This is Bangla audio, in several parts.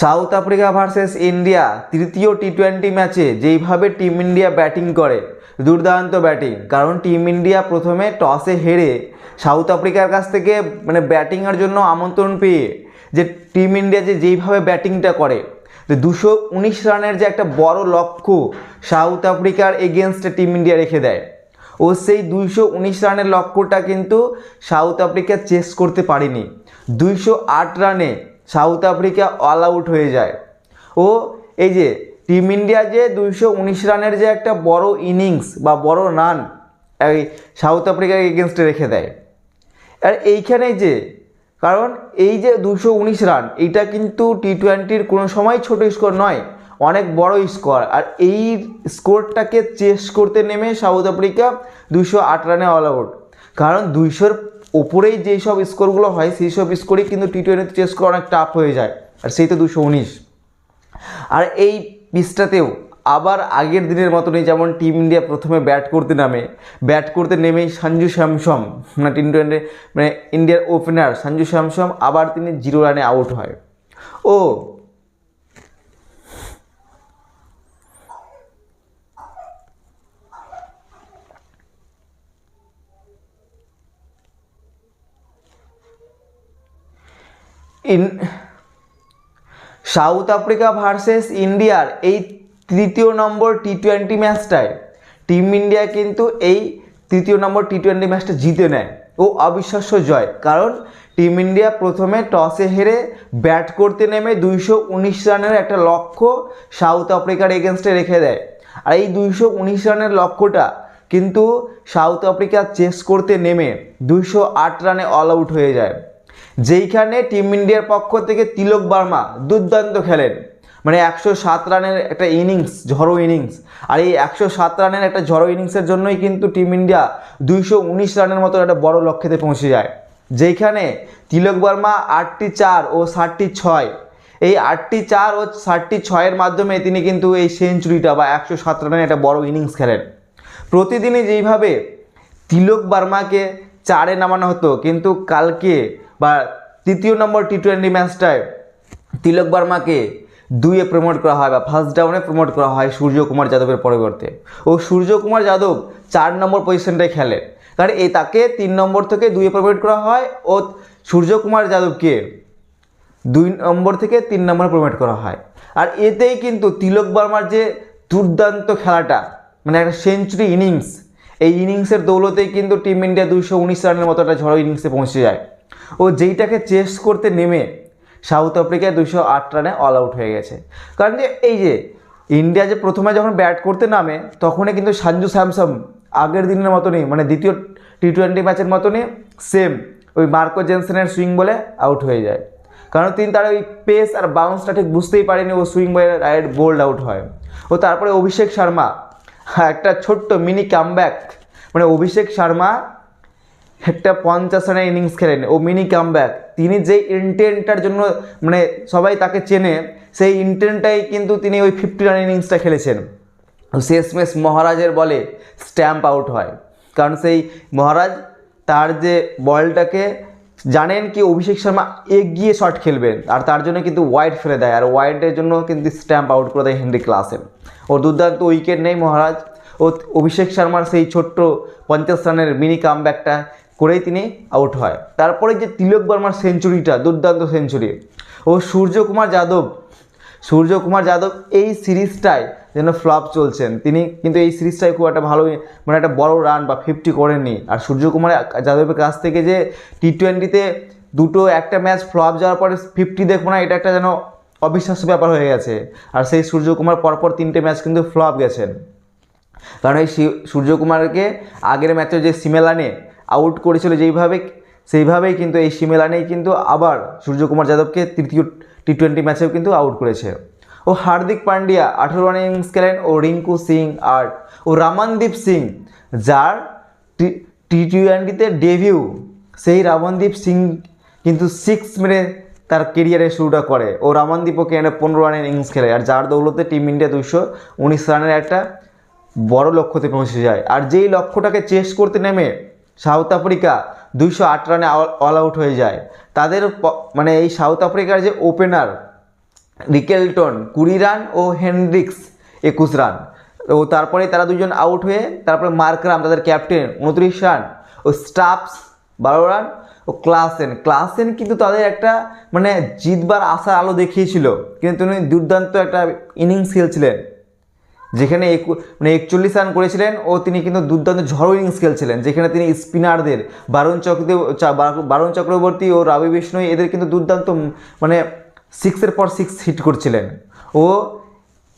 সাউথ আফ্রিকা ভার্সেস ইন্ডিয়া তৃতীয় টি-20 ম্যাচে যেইভাবে টিম ইন্ডিয়া ব্যাটিং করে, দুর্দান্ত ব্যাটিং। কারণ টিম ইন্ডিয়া প্রথমে টসে হেরে সাউথ আফ্রিকার কাছ থেকে ব্যাটিংয়ের জন্য আমন্ত্রণ পেয়ে যে টিম ইন্ডিয়া যেইভাবে ব্যাটিংটা করে, 219 রানের যে একটা বড় লক্ষ্য সাউথ আফ্রিকার এগেনস্টে টিম ইন্ডিয়া রেখে দেয়, ও সেই 219 রানের লক্ষ্যটা কিন্তু সাউথ আফ্রিকা চেস করতে পারেনি। 208 রানে সাউথ আফ্রিকা অল আউট হয়ে যায়। ও এই যে টিম ইন্ডিয়া যে 219 রানের যে একটা বড় ইনিংস বা বড় রান এই সাউথ আফ্রিকার এগেনস্টে রেখে দেয়। আর এইখানেই যে কারণ এই যে 219 রান, এইটা কিন্তু টি-20-র কোনো সময় ছোট স্কোর নয়, অনেক বড় স্কোর। আর এই স্কোরটাকে চেস করতে নেমে সাউথ আফ্রিকা 208 রানে অল আউট। কারণ 200-র ওপরেই যেই সব স্কোরগুলো হয় সেই সব স্কোরই কিন্তু টি-20-তে চেস করা অনেক টাফ হয়ে যায়, আর সেই তো 219। আর এই পিচটাতেও আবার আগের দিনের মতনই, যেমন টিম ইন্ডিয়া প্রথমে ব্যাট করতে নেমেই সঞ্জু স্যামসন টি-20 ইন্ডিয়ার ওপেনার সঞ্জু স্যামসন আবার তিনি 0 রানে আউট হয়। ও সাউথ আফ্রিকা ভার্সেস ইন্ডিয়ার এই তৃতীয় নম্বর টি-20 ম্যাচটায় টিম ইন্ডিয়া কিন্তু এই তৃতীয় নম্বর টি-20 ম্যাচটা জিতে নেয়। ও অবিশ্বাস্য জয়, কারণ টিম ইন্ডিয়া প্রথমে টসে হেরে ব্যাট করতে নেমে 219 রানের একটা লক্ষ্য সাউথ আফ্রিকার এগেনস্টে রেখে দেয়। আর এই 219 রানের লক্ষ্যটা কিন্তু সাউথ আফ্রিকা চেস করতে নেমে 208 রানে অল আউট হয়ে যায়। যেইখানে টিম ইন্ডিয়ার পক্ষ থেকে তিলক বর্মা দুর্দান্ত খেলেন, 107 রানের একটা ইনিংস, ঝড়ো ইনিংস। আর এই 107 রানের একটা ঝড়ো ইনিংসের জন্যই কিন্তু টিম ইন্ডিয়া 219 রানের মতো একটা বড় লক্ষ্যতে পৌঁছে যায়। যেইখানে তিলক বর্মা 8টি 4 ও 7টি 6, এই 8টি 4 ও 7টি 6-এর মাধ্যমে তিনি কিন্তু এই সেঞ্চুরিটা বা 107 রানের একটা বড় ইনিংস খেলেন। প্রতিদিনই যেইভাবে তিলক বর্মাকে 4-এ নামানো হতো, কিন্তু কালকে বা তৃতীয় নম্বর টি-20 ম্যাচটায় তিলক বর্মাকে 2-এ প্রমোট করা হয় বা ফার্স্ট ডাউনে প্রমোট করা হয় সূর্যকুমার যাদবের পরিবর্তে। ও সূর্যকুমার যাদব 4 নম্বর পজিশনটায় খেলে, কারণ তাকে 3 নম্বর থেকে 2-এ প্রমোট করা হয় ও সূর্যকুমার যাদবকে 2 নম্বর থেকে 3 নম্বরে প্রমোট করা হয়। আর এতেই কিন্তু তিলক বর্মার যে দুর্দান্ত খেলাটা, একটা সেঞ্চুরি ইনিংস, এই ইনিংসের দৌলতেই কিন্তু টিম ইন্ডিয়া 219 রানের মতো একটা ঝড়ো ইনিংসে পৌঁছে যায়। ও যেইটাকে চেস করতে নেমে সাউথ আফ্রিকায় 208 রানে অল আউট হয়ে গেছে। কারণ যে এই যে ইন্ডিয়া যে প্রথমে যখন ব্যাট করতে নামে, তখনই কিন্তু সঞ্জু স্যামসন আগের দিনের মতনই, দ্বিতীয় টি-20 ম্যাচের মতনই সেম ওই মার্কো জেনসেনের সুইং বলে আউট হয়ে যায়। কারণ তিনি তার ওই পেস আর বাউন্সটা ঠিক বুঝতেই পারেনি, ও সুইং বলে ডাইরেক্ট বোল্ড আউট হয়। ও তারপরে অভিষেক শর্মা একটা ছোট্ট মিনি কামব্যাক, অভিষেক শর্মা একটা 50 রানের ইনিংস খেলেন, ও মিনি কামব্যাক। তিনি যেই ইন্টেন্টটার জন্য সবাই তাকে চেনে, সেই ইন্টেন্টটাই কিন্তু তিনি ওই 50 রানের ইনিংসটা খেলেছেন। শেষমেশ মহারাজের বলে স্ট্যাম্প আউট হয়, কারণ সেই মহারাজ তার যে বলটাকে জানেন কি অভিষেক শর্মা এগিয়ে শট খেলবেন, আর তার জন্য কিন্তু ওয়াইড ফেলে দেয়, আর ওয়াইডের জন্য কিন্তু স্ট্যাম্প আউট করে দেয় হেনরি ক্লাসেন। ওর দুর্দান্ত উইকেট নেই মহারাজ, ও অভিষেক শর্মার সেই ছোট্ট 50 রানের মিনি কামব্যাকটা করেই তিনি আউট হয়। তারপরে যে তিলক বর্মার সেঞ্চুরিটা, দুর্দান্ত সেঞ্চুরি। ও সূর্যকুমার যাদব এই সিরিজটায় যেন ফ্লপ চলছেন, তিনি কিন্তু এই সিরিজটায় খুব একটা ভালো একটা বড় রান বা 50 করেননি। আর সূর্যকুমার যাদবের কাছ থেকে যে টি-20-তে একটা ম্যাচ ফ্লপ যাওয়ার পরে 50 দেখবো না, এটা একটা যেন অবিশ্বাস্য ব্যাপার হয়ে গেছে। আর সেই সূর্যকুমার পরপর 3টে ম্যাচ কিন্তু ফ্লপ গেছেন, কারণ এই সূর্যকুমারকে আগের ম্যাচে যে সিমেলানে আউট করেছিল সেইভাবেই কিন্তু এই সিমেলানেই কিন্তু আবার সূর্যকুমার যাদবকে তৃতীয় টি-20 ম্যাচেও কিন্তু আউট করেছে। ও হার্দিক পান্ডিয়া 18 রানের ইনিংস খেলেন, ও রিঙ্কু সিং ও রামনদীপ সিং, যার টি-20-তে ডেবিউ, সেই রামনদীপ সিং কিন্তু 6 মেরে তার কেরিয়ারের শুরুটা করে। ও রামনদীপও 15 রানের ইনিংস খেলে, আর যার দৌলতে টিম ইন্ডিয়া 219 রানের একটা বড় লক্ষ্যতে পৌঁছে যায়। আর যেই লক্ষ্যটাকে চেস করতে নেমে সাউথ আফ্রিকা 208 রানে অল আউট হয়ে যায়, তাদের এই সাউথ আফ্রিকার যে ওপেনার রিকেলটন 20 রান ও হেনরিক্স 21 রান। ও তারপরে তারা দুজন আউট হয়ে তারপরে মার্করাম তাদের ক্যাপ্টেন 29 রান ও স্টাফস 12 রান ও ক্লাসেন কিন্তু তাদের একটা মানে জিতবার আশার আলো দেখিয়েছিল, কিন্তু তিনি দুর্দান্ত একটা ইনিংস খেলছিলেন, যেখানে 41 রান করেছিলেন ও তিনি কিন্তু দুর্দান্ত ঝড়ো ইনিংস খেলছিলেন, যেখানে তিনি স্পিনারদের বারুণ চক্রবর্তী ও রবি বিষ্ণই এদের কিন্তু দুর্দান্ত মানে 6-এর পর 6 হিট করছিলেন। ও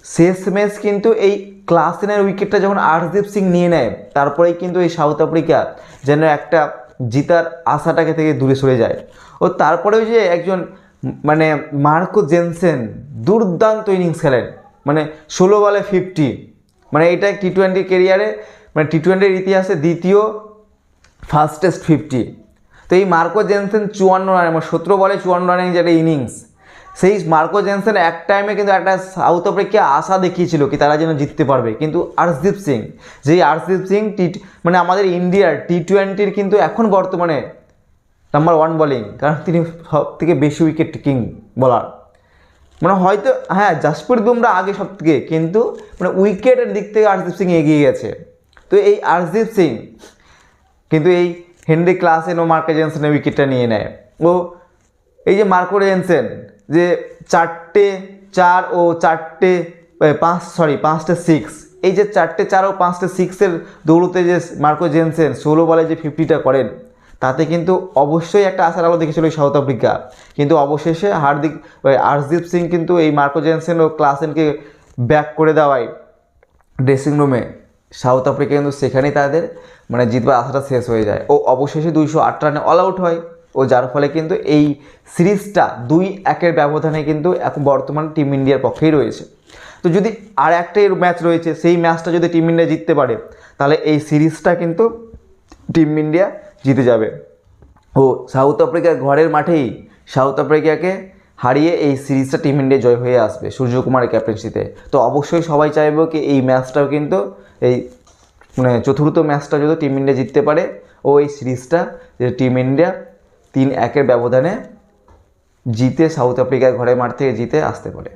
শেষ ম্যাচ কিন্তু এই ক্লাসেনের উইকেটটা যখন আর্শদীপ সিং নিয়ে নেয়, তারপরেই কিন্তু এই সাউথ আফ্রিকা যেন একটা জিতার আশাটাকে থেকে দূরে সরে যায়। ও তারপরেও যে একজন মানে মার্কো জেনসেন দুর্দান্ত ইনিংস খেলেন, মানে 16 বলে 50, মানে এটা টি-20 কেরিয়ারে মানে টি-20 ইতিহাসে দ্বিতীয় ফাস্টেস্ট 50। তো এই মার্কো জেনসেন 54 রানে মানে 17 বলে 54 রানের যে একটা ইনিংস, সেই মার্কো জেনসেন এক টাইমে কিন্তু একটা সাউথ আফ্রিকা আশা দেখিয়েছিল কি তারা যেন জিততে পারবে, কিন্তু আর্শদীপ সিং মানে আমাদের ইন্ডিয়ার টি-20 কিন্তু এখন বর্তমানে নাম্বার 1 বোলিং, কারণ তিনি সব থেকে বেশি উইকেট টেকিং বোলার। মানে হয়তো হ্যাঁ জাসপ্রীত বুমরা আগে সব থেকে, কিন্তু মানে উইকেটের দিক থেকে আর্শদীপ সিং এগিয়ে গেছে। তো এই আর্শদীপ সিং কিন্তু এই হেনরি ক্লাসেন ও মার্কো জেনসেনের উইকেটটা নিয়ে নেয়। ও এই যে মার্কো জেনসেন যে 4টে 4 ও 4টে 5টে 6, এই যে 4টে 4 ও 5টে 6-এর দৌড়তে যে মার্কো জেনসেন 16 বলে যে 50টা করেন, তাতে কিন্তু অবশ্যই একটা আশার আলো দেখেছিল সাউথ আফ্রিকা, কিন্তু অবশেষে আর্শদীপ সিং কিন্তু এই মার্কো জেনসেন ও ক্লাসেনকে ব্যাক করে দেওয়ায় ড্রেসিং রুমে সাউথ আফ্রিকা কিন্তু সেখানেই তাদের মানে জিতবার আশাটা শেষ হয়ে যায়। ও অবশেষে 208 রানে অল আউট হয়, ও যার ফলে কিন্তু এই সিরিজটা 2-1 ব্যবধানে কিন্তু এখন বর্তমানে টিম ইন্ডিয়ার পক্ষেই রয়েছে। তো যদি আর একটা ম্যাচ রয়েছে, সেই ম্যাচটা যদি টিম ইন্ডিয়া জিততে পারে, তাহলে এই সিরিজটা কিন্তু টিম ইন্ডিয়া জিতে যাবে। ও সাউথ আফ্রিকার ঘরের মাঠেই সাউথ আফ্রিকাকে হারিয়ে এই সিরিজটা টিম ইন্ডিয়া জয় হয়ে আসবে সূর্যকুমারের ক্যাপ্টেন্সিতে। তো অবশ্যই সবাই চাইবে কি এই ম্যাচটাও কিন্তু এই মানে চতুর্থ ম্যাচটা যদি টিম ইন্ডিয়া জিততে পারে, ও এই সিরিজটা যে টিম ইন্ডিয়া 3-1 ব্যবধানে জিতে সাউথ আফ্রিকার ঘরের মাঠ থেকে জিতে আসতে পারে।